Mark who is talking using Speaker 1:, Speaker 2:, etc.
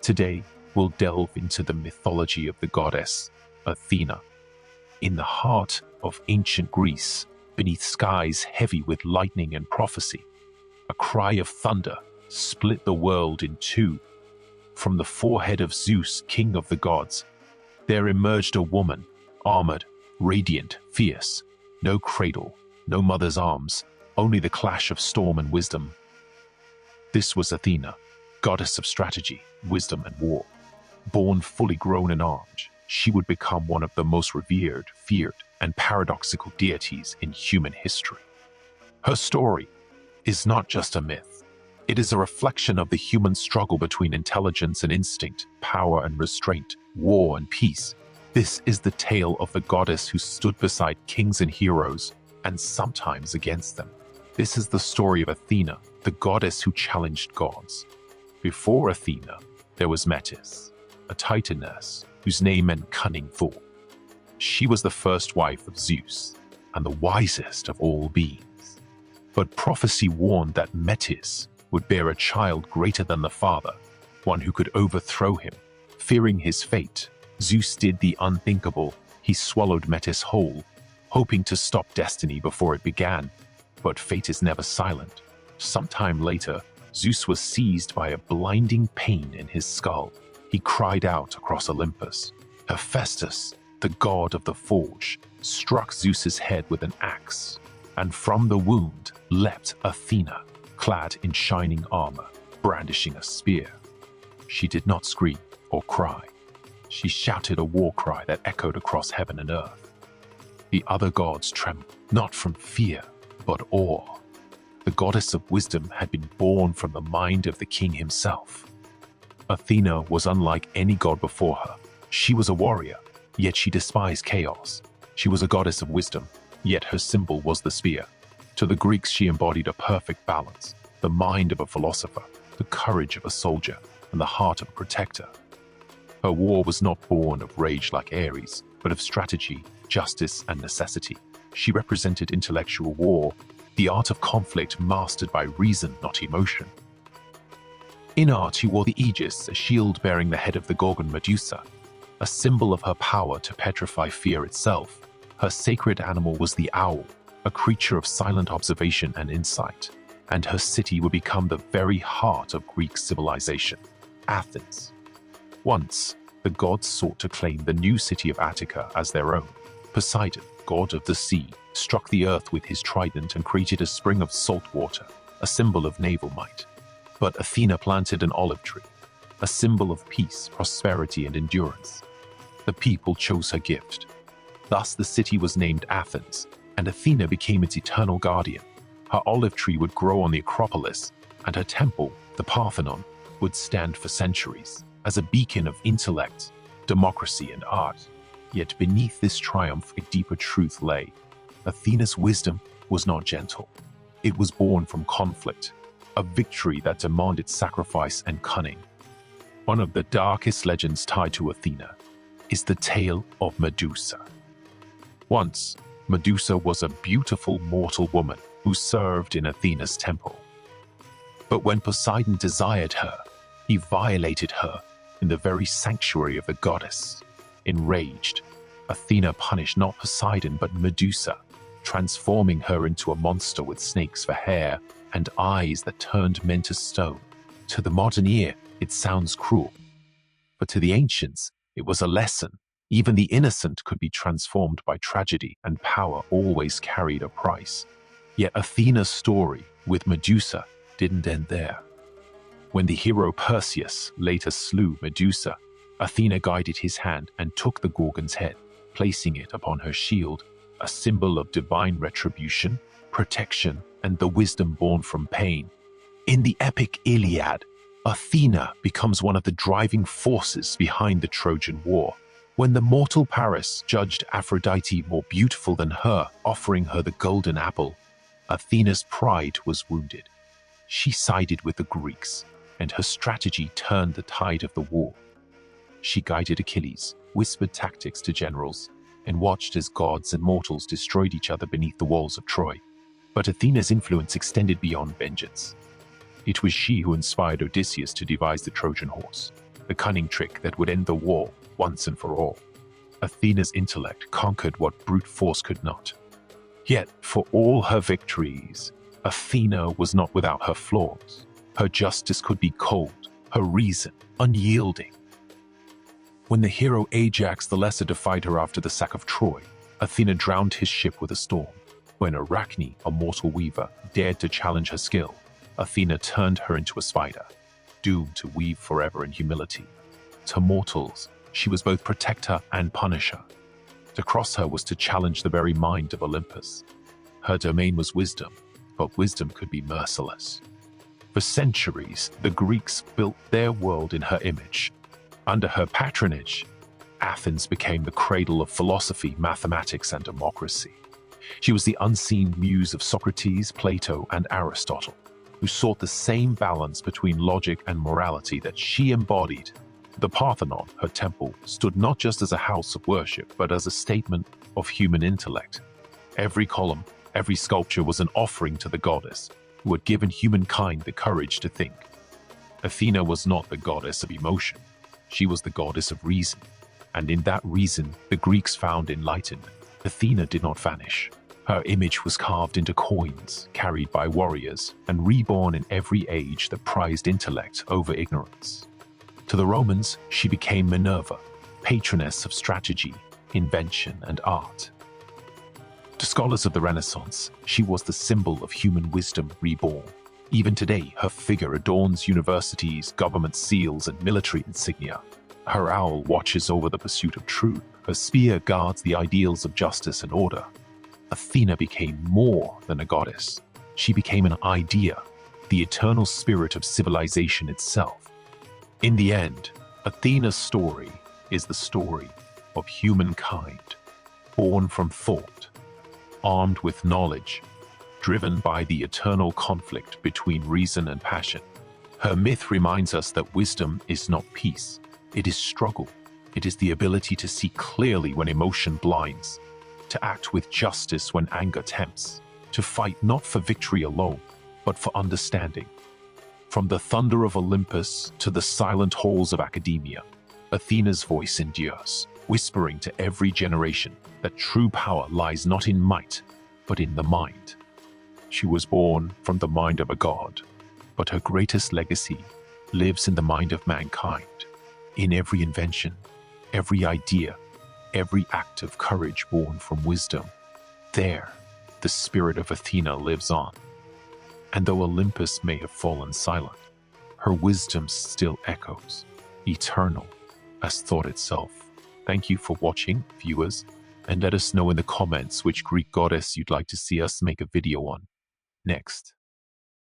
Speaker 1: Today, we'll delve into the mythology of the goddess Athena. In the heart of ancient Greece, beneath skies heavy with lightning and prophecy, a cry of thunder split the world in two. From the forehead of Zeus, king of the gods, there emerged a woman, armored, radiant, fierce. No cradle, no mother's arms, only the clash of storm and wisdom. This was Athena, goddess of strategy, wisdom, and war. Born fully grown and armed, she would become one of the most revered, feared, and paradoxical deities in human history. Her story is not just a myth. It is a reflection of the human struggle between intelligence and instinct, power and restraint, war and peace. This is the tale of the goddess who stood beside kings and heroes, and sometimes against them. This is the story of Athena, the goddess who challenged gods. Before Athena, there was Metis, a titaness whose name meant cunning thought. She was the first wife of Zeus, and the wisest of all beings. But prophecy warned that Metis would bear a child greater than the father, one who could overthrow him. Fearing his fate, Zeus did the unthinkable. He swallowed Metis whole, hoping to stop destiny before it began. But fate is never silent. Sometime later, Zeus was seized by a blinding pain in his skull. He cried out across Olympus. Hephaestus, the god of the forge, struck Zeus's head with an axe, and from the wound leapt Athena, clad in shining armor, brandishing a spear. She did not scream or cry. She shouted a war cry that echoed across heaven and earth. The other gods trembled, not from fear, but awe. The goddess of wisdom had been born from the mind of the king himself. Athena was unlike any god before her. She was a warrior, yet she despised chaos. She was a goddess of wisdom, yet her symbol was the spear. To the Greeks, she embodied a perfect balance, the mind of a philosopher, the courage of a soldier, and the heart of a protector. Her war was not born of rage like Ares, but of strategy, justice, and necessity. She represented intellectual war, the art of conflict mastered by reason, not emotion. In art, she wore the aegis, a shield bearing the head of the Gorgon Medusa, a symbol of her power to petrify fear itself. Her sacred animal was the owl, a creature of silent observation and insight, and her city would become the very heart of Greek civilization, Athens. Once, the gods sought to claim the new city of Attica as their own. Poseidon, god of the sea, struck the earth with his trident and created a spring of salt water, a symbol of naval might. But Athena planted an olive tree, a symbol of peace, prosperity, and endurance. The people chose her gift. Thus the city was named Athens, and Athena became its eternal guardian. Her olive tree would grow on the Acropolis, and her temple, the Parthenon, would stand for centuries as a beacon of intellect, democracy, and art. Yet beneath this triumph, a deeper truth lay. Athena's wisdom was not gentle. It was born from conflict, a victory that demanded sacrifice and cunning. One of the darkest legends tied to Athena is the tale of Medusa. Once, Medusa was a beautiful mortal woman who served in Athena's temple. But when Poseidon desired her, he violated her in the very sanctuary of the goddess. Enraged, Athena punished not Poseidon but Medusa, transforming her into a monster with snakes for hair and eyes that turned men to stone. To the modern ear, it sounds cruel, but to the ancients, it was a lesson. Even the innocent could be transformed by tragedy, and power always carried a price. Yet Athena's story with Medusa didn't end there. When the hero Perseus later slew Medusa, Athena guided his hand and took the Gorgon's head, placing it upon her shield, a symbol of divine retribution, protection, and the wisdom born from pain. In the epic Iliad, Athena becomes one of the driving forces behind the Trojan War. When the mortal Paris judged Aphrodite more beautiful than her, offering her the golden apple, Athena's pride was wounded. She sided with the Greeks, and her strategy turned the tide of the war. She guided Achilles, whispered tactics to generals, and watched as gods and mortals destroyed each other beneath the walls of Troy. But Athena's influence extended beyond vengeance. It was she who inspired Odysseus to devise the Trojan horse, the cunning trick that would end the war once and for all. Athena's intellect conquered what brute force could not. Yet, for all her victories, Athena was not without her flaws. Her justice could be cold, her reason unyielding. When the hero Ajax the Lesser defied her after the sack of Troy, Athena drowned his ship with a storm. When Arachne, a mortal weaver, dared to challenge her skill, Athena turned her into a spider, doomed to weave forever in humility. To mortals, she was both protector and punisher. To cross her was to challenge the very mind of Olympus. Her domain was wisdom, but wisdom could be merciless. For centuries, the Greeks built their world in her image. Under her patronage, Athens became the cradle of philosophy, mathematics, and democracy. She was the unseen muse of Socrates, Plato, and Aristotle, who sought the same balance between logic and morality that she embodied. The Parthenon, her temple, stood not just as a house of worship, but as a statement of human intellect. Every column, every sculpture was an offering to the goddess, who had given humankind the courage to think. Athena was not the goddess of emotion. She was the goddess of reason, and in that reason the Greeks found enlightenment. Athena did not vanish. Her image was carved into coins, carried by warriors, and reborn in every age that prized intellect over ignorance. To the Romans, she became Minerva, patroness of strategy, invention, and art. To scholars of the Renaissance, she was the symbol of human wisdom reborn. Even today, her figure adorns universities, government seals, and military insignia. Her owl watches over the pursuit of truth. Her spear guards the ideals of justice and order. Athena became more than a goddess. She became an idea, the eternal spirit of civilization itself. In the end, Athena's story is the story of humankind, born from thought, armed with knowledge, driven by the eternal conflict between reason and passion. Her myth reminds us that wisdom is not peace, it is struggle. It is the ability to see clearly when emotion blinds, to act with justice when anger tempts, to fight not for victory alone, but for understanding. From the thunder of Olympus to the silent halls of academia, Athena's voice endures, whispering to every generation that true power lies not in might, but in the mind. She was born from the mind of a god, but her greatest legacy lives in the mind of mankind. In every invention, every idea, every act of courage born from wisdom, there, the spirit of Athena lives on. And though Olympus may have fallen silent, her wisdom still echoes, eternal as thought itself. Thank you for watching, viewers, and let us know in the comments which Greek goddess you'd like to see us make a video on next.